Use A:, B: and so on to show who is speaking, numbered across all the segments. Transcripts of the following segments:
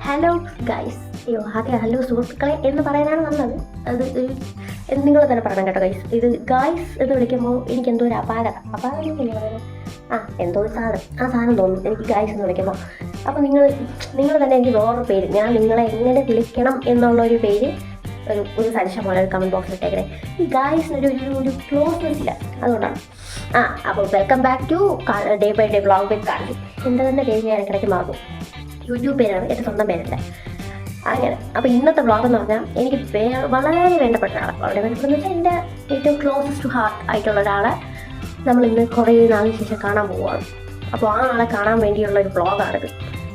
A: Hello guys. Hello സുഹൃത്തുക്കളെ എന്ന് പറയാനാണ് വന്നത്. അത് നിങ്ങൾ തന്നെ പറയണം കേട്ടോ ഗൈസ്. ഇത് ഗൈസ് എന്ന് വിളിക്കുമ്പോൾ എനിക്ക് എന്തോ ഒരു അപാകത എങ്ങനെ പറയുന്നത്, എന്തോ ഒരു സാധനം, ആ സാധനം തോന്നും എനിക്ക് ഗൈസ് എന്ന് വിളിക്കുമ്പോൾ. അപ്പോൾ നിങ്ങൾ തന്നെ എനിക്ക് വേറൊരു പേര്, ഞാൻ നിങ്ങളെ എങ്ങനെ വിളിക്കണം എന്നുള്ളൊരു പേര് ഒരു സജഷൻ പോലെ ഒരു കമൻറ്റ് ബോക്സിൽ ഇട്ടേക്കണേ. ഈ ഗൈസിനൊരു ഒരു ക്ലോസ്നെസ് ഇല്ല, അതുകൊണ്ടാണ്. അപ്പോൾ welcome back to day by day vlog with Carly. എൻ്റെ തന്നെ പേര് ഞാൻ ഇടയ്ക്കിടയ്ക്ക് മാറും. യൂട്യൂബ് പേരാണ്, എൻ്റെ സ്വന്തം പേരല്ല. അങ്ങനെ അപ്പോൾ ഇന്നത്തെ വ്ളോഗ് എന്ന് പറഞ്ഞാൽ എനിക്ക് വളരെ വേണ്ടപ്പെട്ട ഒരാളെ, വളരെ വേണ്ടപ്പെട്ടെന്ന് വെച്ചാൽ എൻ്റെ ഏറ്റവും ക്ലോസസ്റ്റ് ടു ഹാർട്ട് ആയിട്ടുള്ള ഒരാളെ നമ്മൾ ഇന്ന് കുറേ നാളിന് ശേഷം കാണാൻ പോവുകയാണ്. അപ്പോൾ ആ ആളെ കാണാൻ വേണ്ടിയുള്ള ഒരു വ്ളോഗാണിത്.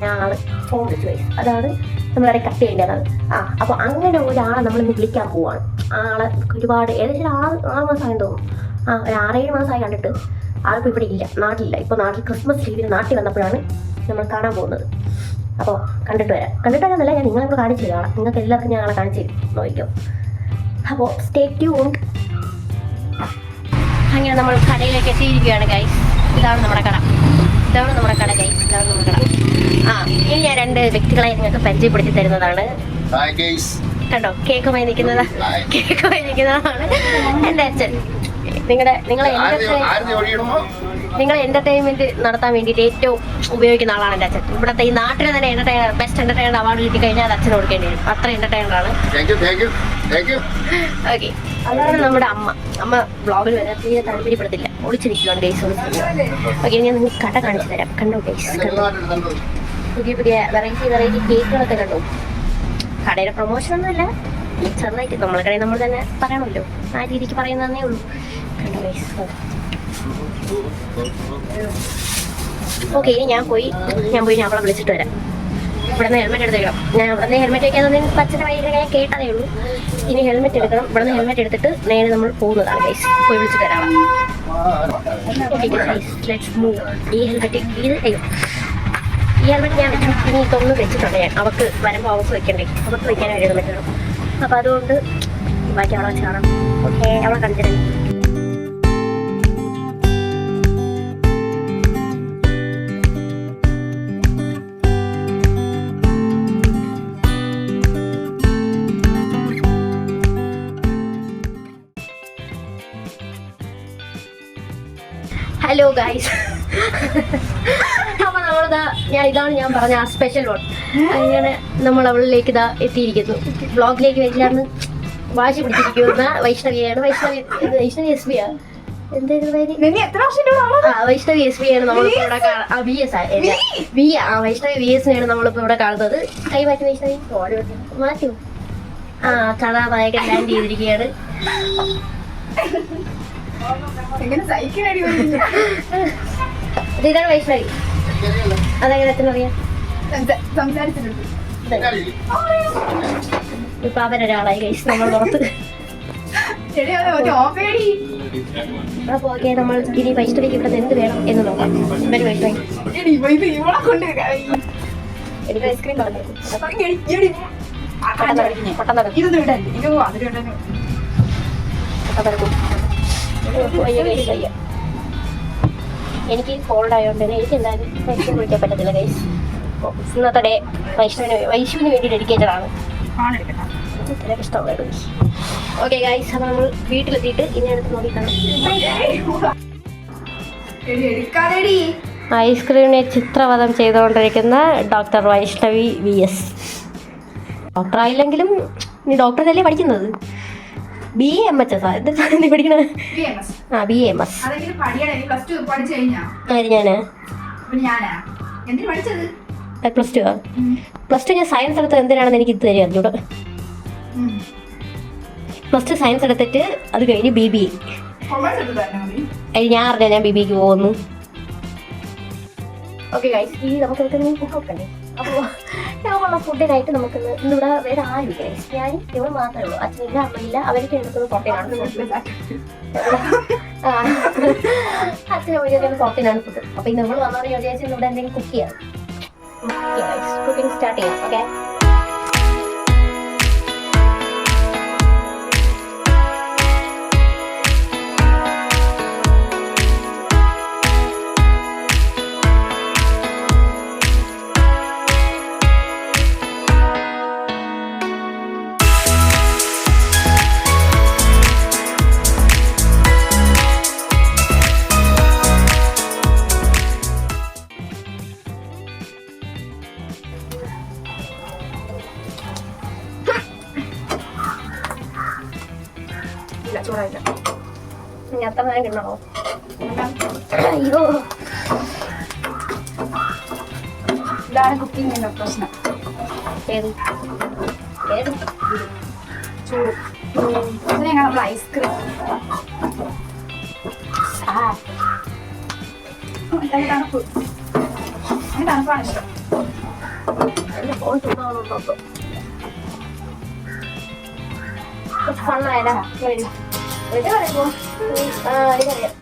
A: ഞാൻ ആൾ ഫോൺ വിളിച്ച് പോയി, അതാണ് നമ്മളവിടെ കട്ട് ചെയ്യേണ്ടത്. അപ്പോൾ അങ്ങനെ ഒരാളെ നമ്മളിന്ന് വിളിക്കാൻ പോവുകയാണ്. ആളെ ഒരുപാട് ഏകദേശം 6 മാസമായി തോന്നും. ഒരു 6-7 മാസമായി കണ്ടിട്ട്. ആളിപ്പോൾ ഇവിടെ ഇല്ല, നാട്ടിലില്ല. ഇപ്പോൾ നാട്ടിൽ ക്രിസ്മസ് ലീവിന് നാട്ടിൽ വന്നപ്പോഴാണ് നമ്മൾ കാണാൻ പോകുന്നത്. അപ്പോൾ കണ്ടിട്ട് വരാമെന്നല്ല, ഞാൻ നിങ്ങളിവിടെ കാണിച്ചു തരാം. നിങ്ങൾക്ക് എല്ലാവർക്കും ഞാൻ ആളെ കാണിച്ചു തരും, നോക്കിക്കോ. അപ്പോൾ സ്റ്റേ ട്യൂൺഡ്. അങ്ങനെ നമ്മൾ കടയിലേക്ക് എത്തിയിരിക്കുകയാണ് ഗൈസ്. ഇതാണ് നമ്മുടെ കട ഗൈസ്, ഇതാണ് നമ്മുടെ കട. ഇനി ഞാൻ 2 വ്യക്തികളെ നിങ്ങൾക്ക് പരിചയപ്പെടുത്തി തരുന്നതാണ്. കണ്ടോ, കേക്കുമായി നിൽക്കുന്നതാണ് എൻ്റെ അച്ഛൻ. നിങ്ങളെ എന്റർടൈൻമെന്റ് നടത്താൻ വേണ്ടിയിട്ട് ഏറ്റവും ഉപയോഗിക്കുന്ന ആളാണ് എൻ്റെ അച്ഛൻ. ഇവിടുത്തെ ഈ നാട്ടിൽ തന്നെ ബെസ്റ്റ് എന്റർടൈനർ അവാർഡ് കിട്ടി കഴിഞ്ഞാൽ അത് അച്ഛന് കൊടുക്കേണ്ടി വരും, അത്ര എന്റർടൈനറാണ്. ഓക്കെ, അതാണ് നമ്മുടെ അമ്മ ബ്ലോഗിൽ വരാൻ തീരെ താല്പര്യപ്പെടുത്തില്ല, ഒളിച്ചിരിക്കുകയാണ് ഗൈസ്. ഓക്കെ, ഞാൻ നിങ്ങൾക്ക് കട കാണിച്ചു തരാം. കണ്ടോ ഗൈസ്, കണ്ടോ പുതിയ വെറൈറ്റി കേക്കുകളൊക്കെ കണ്ടോ. കടയുടെ പ്രൊമോഷൻ ഒന്നുമില്ല, ചെറുതായിട്ട് നമ്മളെ കടയിൽ നമ്മൾ തന്നെ പറയണമല്ലോ, ആ രീതിക്ക് പറയുന്നതന്നേ ഉള്ളൂ. കണ്ടോ ഗൈസ്. ഓക്കെ, ഇനി ഞാൻ പോയി അവളെ വിളിച്ചിട്ട് വരാം. ഇവിടെ നിന്ന് ഹെൽമെറ്റ് എടുത്തേക്കണം. ഞാൻ ഇവിടെ നിന്ന് ഹെൽമെറ്റ് വയ്ക്കാതെ പച്ചന വൈകിട്ട് ഞാൻ കേട്ടതേ ഉള്ളൂ. ഇനി ഹെൽമെറ്റ് എടുക്കണം. ഇവിടെ നിന്ന് ഹെൽമെറ്റ് എടുത്തിട്ട് നേരെ നമ്മൾ പോകുന്നതാണ് ഗൈസ്. പോയി വിളിച്ചിട്ട് വരാം. Let's move. ഈ ഹെൽമെറ്റ് ഞാൻ വെച്ചു. ഇനി ഇതൊന്നും വെച്ചിട്ടുണ്ട് ഞാൻ. അവൾക്ക് വരുമ്പോൾ അവൾക്ക് വെക്കണ്ടേ, അവൾക്ക് വെക്കാൻ വേണ്ടി പറ്റണം. അപ്പോൾ അതുകൊണ്ട് ബാക്കി അവളെ വെച്ച് കാണാം. ഓക്കെ, അവളെ കണ്ടിട്ട് ഹലോ ഗൈസ്. അപ്പോൾ ഇതാണ് ഞാൻ പറഞ്ഞ ആ സ്പെഷ്യൽ വൺ. അങ്ങനെ നമ്മൾ അവളിലേക്ക് എത്തിയിരിക്കുന്നു. ബ്ലോഗിലേക്ക് വെച്ചാണ് വാശി പിടിച്ചിരിക്കുന്ന വൈഷ്ണവിയാണ്. വൈഷ്ണവി എസ് ബി ആണ്. എന്തായിരുന്നു പേര്? വൈഷ്ണവി എസ് ബി ആണ് നമ്മളിപ്പോൾ ഇവിടെ വൈഷ്ണവി വി എസിനെയാണ് നമ്മളിപ്പോൾ ഇവിടെ കാണുന്നത്. കൈ മാറ്റി വൈഷ്ണവി മാറ്റൂ. കഥാനായകൻ ലാൻഡ് ചെയ്തിരിക്കുകയാണ്. ഇതാണ് വൈഷ്ണവി. അതെങ്ങനെ അറിയാം? ഇപ്പൊ അവരൊരാളായി കഴിച്ച് നമ്മൾ പുറത്ത്. അപ്പൊ ഓക്കെ, നമ്മൾ ഇനി വൈഷ്ണവിക്ക് ഇവിടെ എന്ത് വേണം എന്ന് നോക്കാം. വൈഷ്ണവി എനിക്ക് ഐസ്ക്രീം പറഞ്ഞു. എനിക്ക് കോൾഡ് ആയതുകൊണ്ട് തന്നെ എനിക്ക് എന്തായാലും ഐസ്ക്രീം കുടിക്കാൻ പറ്റത്തില്ല ഗൈസ്. ഇന്നത്തെ ഡേ വൈഷുവിന് വേണ്ടി ഡെഡിക്കേറ്റഡ് ആണ്. ഇഷ്ടമുള്ളത്. ഓക്കെ ഗൈസ്, അപ്പോൾ നമ്മൾ വീട്ടിലെത്തിയിട്ട് ഇനി അടുത്ത് നോക്കിക്കാണാം. ഐസ്ക്രീമിനെ ചിത്രവധം ചെയ്തുകൊണ്ടിരിക്കുന്ന doctor Vaishnavi V S. Doctor ആയില്ലെങ്കിലും നീ ഡോക്ടറല്ലേ പഠിക്കുന്നത്? BAMHS എന്താണ് നീ പഠിക്കണത്? BAMS. പ്ലസ് ടു ഞാൻ സയൻസ് എടുത്തത് എന്തിനാണെന്ന് എനിക്ക് ഇത് തരും അതിലൂടെ. പ്ലസ് 2 സയൻസ് എടുത്തിട്ട് അത് കഴിഞ്ഞ് BBA. ഞാൻ അറിഞ്ഞാൽ ഞാൻ BBAക്ക് പോകുന്നു. ഓക്കെ ഗൈസ്, ഈ നമുക്ക് നോക്കണ്ടേ. അപ്പോൾ ഞാനുള്ള ഫുഡിനായിട്ട് നമുക്കിന്ന് ഇന്നിവിടെ വേറെ ആരും ഗൈസ്, ഞാൻ ഇവിടെ മാത്രമേ ഉള്ളൂ. അച്ഛനില്ല, അമ്മയില്ല. അവർക്ക് എടുക്കുന്നത് പുറത്തേനാണ്. അച്ഛനും അമ്മയ്ക്കൊക്കെ പുറത്തേനാണ് ഫുഡ്. അപ്പോൾ ഇന്ന് നമ്മൾ വന്നോടെ ഞാൻ വിചാരിച്ചു ഇവിടെ എന്തെങ്കിലും കുക്ക് ചെയ്യാം. കുക്കിംഗ് സ്റ്റാർട്ട് ചെയ്യാം. ഓക്കെ, വാങ്ങിക്കണോ? അയ്യോ,
B: ഇതാണ് കുക്കിങ്ങിന്റെ പ്രശ്നം.
A: ഏത് ഏത്
B: ചൂട്. ഇതിനെയാണ് നമ്മൾ ഐസ്ക്രീം. തണുപ്പ്. എനിക്ക് തണുപ്പാണ് ഇഷ്ടം.
A: ഫോൺ ചൂടാണോ? ഫണ്ണായതാ. എനിക്കറിയാം.